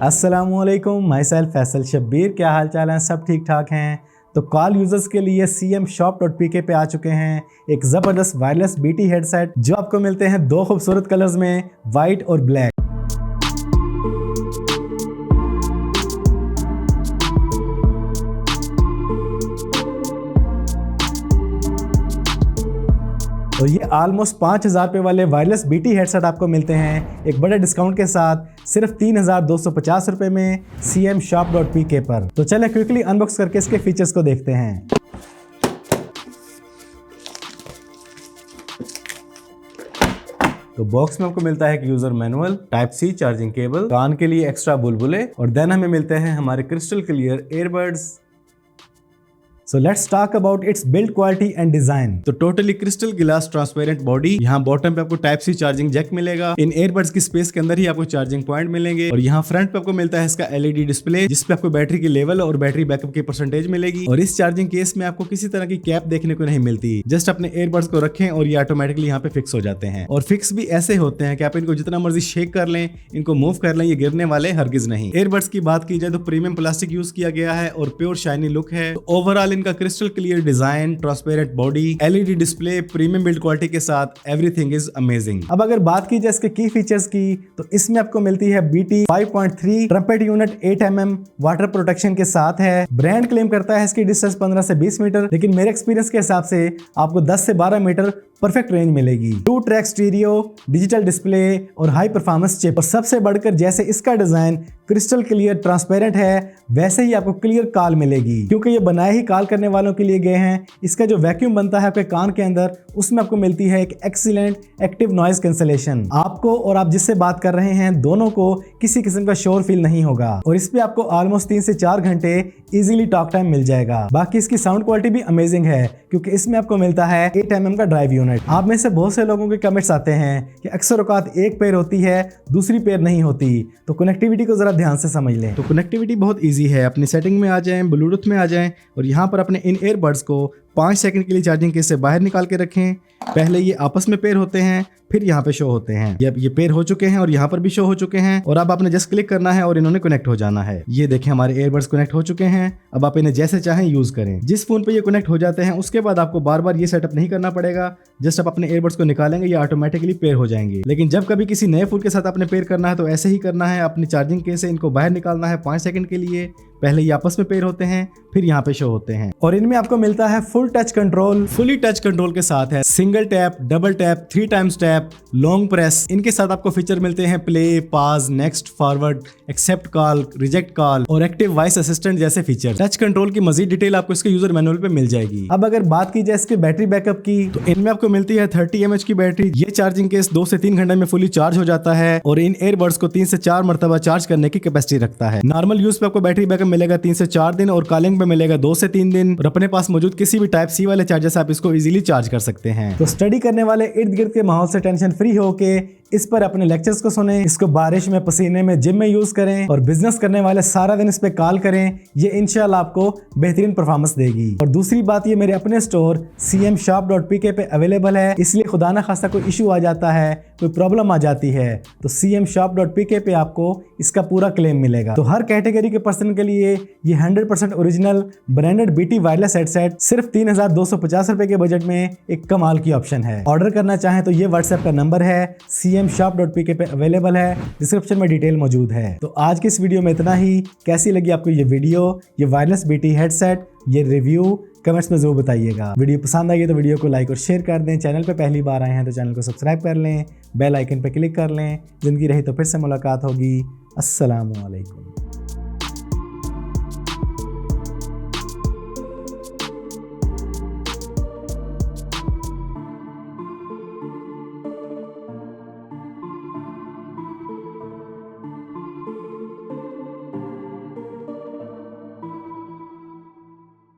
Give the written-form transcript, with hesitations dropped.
अस्सलामुअलैकुम, my self Faisal Shabbir. क्या हाल चाल हैं? सब ठीक ठाक हैं। तो कॉल यूजर्स के लिए cmshop.pk पे आ चुके हैं एक ज़बरदस्त वायरलेस BT हेडसेट जो आपको मिलते हैं दो खूबसूरत कलर्स में, वाइट और ब्लैक। तो ये ऑलमोस्ट 5,000 रुपये वाले वायरलेस BT हेडसेट आपको मिलते हैं एक बड़े डिस्काउंट के साथ सिर्फ 3,250 रुपये में cmshop.pk पर। तो चलें क्विकली अनबॉक्स करके इसके फीचर्स को देखते हैं। तो बॉक्स में आपको मिलता है एक user manual, type C charging cable, कान के लिए एक्स्ट्रा बुलबुले और देन हमें मिलते हैं हमारे crystal clear earbuds. So let's talk about its build quality and design. तो totally crystal glass transparent body, यहाँ बॉटम पे आपको टाइप C चार्जिंग जैक मिलेगा। इन एयरबड्स की स्पेस के अंदर ही आपको चार्जिंग पॉइंट मिलेंगे और यहाँ फ्रंट पे आपको मिलता है इसका LED डिस्प्ले जिसपे आपको बैटरी की लेवल और बैटरी बैकअप की परसेंटेज मिलेगी। और इस चार्जिंग केस में आपको किसी तरह की कैप देखने को नहीं मिलती, जस्ट अपने एयरबड्स को रखें और ये ऑटोमेटिकली यहाँ पे फिक्स हो जाते हैं। और फिक्स भी ऐसे होते हैं कि आप इनको जितना मर्जी शेक कर लें, इनको मूव कर लें, ये गिरने वाले हरगिज नहीं। एयरबड्स की बात की जाए तो प्रीमियम प्लास्टिक यूज किया गया है और प्योर शाइनी लुक है। तो ओवरऑल इनका crystal clear design, transparent body, LED display, premium build quality के साथ एवरीथिंग इज अमेजिंग। अब अगर बात की जाए इसके की फीचर्स की तो इसमें आपको मिलती है BT 5.3 trumpet unit 8mm water protection के साथ है। ब्रांड क्लेम करता है इसकी डिस्टेंस 15 से 20 मीटर, लेकिन मेरे एक्सपीरियंस के हिसाब से आपको 10 से 12 मीटर परफेक्ट रेंज मिलेगी। 2 ट्रैक स्टीरियो, डिजिटल डिस्प्ले और हाई परफॉर्मेंस चिप। और सबसे बढ़कर जैसे इसका डिजाइन क्रिस्टल क्लियर ट्रांसपेरेंट है वैसे ही आपको क्लियर कॉल मिलेगी, क्योंकि ये बनाए ही कॉल करने वालों के लिए गए हैं। इसका जो वैक्यूम बनता है आपके कान के अंदर उसमें आपको मिलती है एक एक्सीलेंट एक्टिव नॉइज कैंसलेशन। आपको और आप जिससे बात कर रहे हैं दोनों को किसी किस्म का शोर फील नहीं होगा और इस पे आपको ऑलमोस्ट 3 से 4 घंटे इजीली टॉक टाइम मिल जाएगा। बाकी इसकी साउंड क्वालिटी भी अमेजिंग है क्योंकि इसमें आपको मिलता है 8mm का ड्राइव यूनिट। आप में से बहुत से लोगों के कमेंट्स आते हैं कि अक्सर औकात एक पैर होती है दूसरी पैर नहीं होती, तो कनेक्टिविटी को जरा ध्यान से समझ लें। तो कनेक्टिविटी बहुत ईजी है। अपनी सेटिंग में आ जाएं, ब्लूटूथ में आ जाएं और यहाँ पर अपने इन एयरबड्स को 5 सेकंड के लिए चार्जिंग केस से बाहर निकाल के रखें। पहले ये आपस में पेयर होते हैं, फिर यहाँ पे शो होते हैं। ये पेयर हो चुके हैं और यहाँ पर भी शो हो चुके हैं और अब आपने जस्ट क्लिक करना है और इन्होंने कनेक्ट हो जाना है। ये देखें हमारे एयरबड्स कनेक्ट हो चुके हैं। अब आप इन्हें जैसे चाहें यूज करें। जिस फोन पे ये कनेक्ट हो जाते हैं उसके बाद आपको बार बार ये सेटअप नहीं करना पड़ेगा, जस्ट आप अपने एयरबड्स को निकालेंगे, ये ऑटोमेटिकली पेयर हो जाएंगे। लेकिन जब कभी किसी नए फोन के साथ आपने पेयर करना है तो ऐसे ही करना है। अपनी चार्जिंग केस से इनको बाहर निकालना है 5 सेकंड के लिए। पहले ये आपस में पेयर होते हैं, फिर यहाँ पे शो होते हैं और इनमें आपको मिलता है full touch control. Fully touch control के साथ है single tap, double tap, 3 times tap, long press. इनके साथ आपको फीचर मिलते हैं play, pause, next, forward, accept call, reject call और एक्टिव वॉइस असिस्टेंट जैसे फीचर। टच कंट्रोल की मजीद डिटेल आपको इसके यूजर मैनुअल पे मिल जाएगी। अब अगर बात की जाए इसके बैटरी बैकअप की तो इनमें आपको मिलती है 30 mAh की बैटरी। ये चार्जिंग केस 2 से 3 घंटे में फुली चार्ज हो जाता है और इन एयरबड्स को 3 से 4 मरतबा चार्ज करने की कैपेसिटी रखता है। नॉर्मल यूज पे आपको बैटरी बैकअप मिलेगा 3 से 4 दिन और कॉलिंग पे मिलेगा 2 से 3 दिन। और अपने पास मौजूद किसी भी टाइप C वाले चार्जर से आप इसको इजीली चार्ज कर सकते हैं। तो स्टडी करने वाले इर्द गिर्द के माहौल से टेंशन फ्री होके इस पर अपने लेक्चर्स को सुने, इसको बारिश में, पसीने में, जिम में यूज करें और बिजनेस करने वाले सारा दिन इस पे कॉल करें। ये इंशाल्लाह आपको बेहतरीन परफॉर्मेंस देगी। और दूसरी बात, ये मेरे अपने स्टोर cmshop.pk पे अवेलेबल है, इसलिए खुदा ना खास्ता कोई इशू आ जाता है, कोई प्रॉब्लम आ जाती है तो cmshop.pk पे आपको इसका पूरा क्लेम मिलेगा। तो हर कैटेगरी के पर्सन के लिए ये 100% original branded BT wireless headset सिर्फ 3,250 रुपए के बजट में एक कमाल की ऑप्शन है। ऑर्डर करना चाहें तो ये व्हाट्सएप का नंबर है, cmshop.pk पे अवेलेबल है, डिस्क्रिप्शन में डिटेल मौजूद है। तो आज की इस वीडियो में इतना ही। कैसी लगी आपको ये वीडियो, ये वायरलेस BT हेडसेट, ये रिव्यू कमेंट्स में जरूर बताइएगा। वीडियो पसंद आई है तो वीडियो को लाइक और शेयर कर दें। चैनल पे पहली बार आए हैं तो चैनल को सब्सक्राइब कर लें, बेल आइकन पे क्लिक कर लें। जिंदगी रही तो फिर से मुलाकात होगी। अस्सलामुअलैकुम।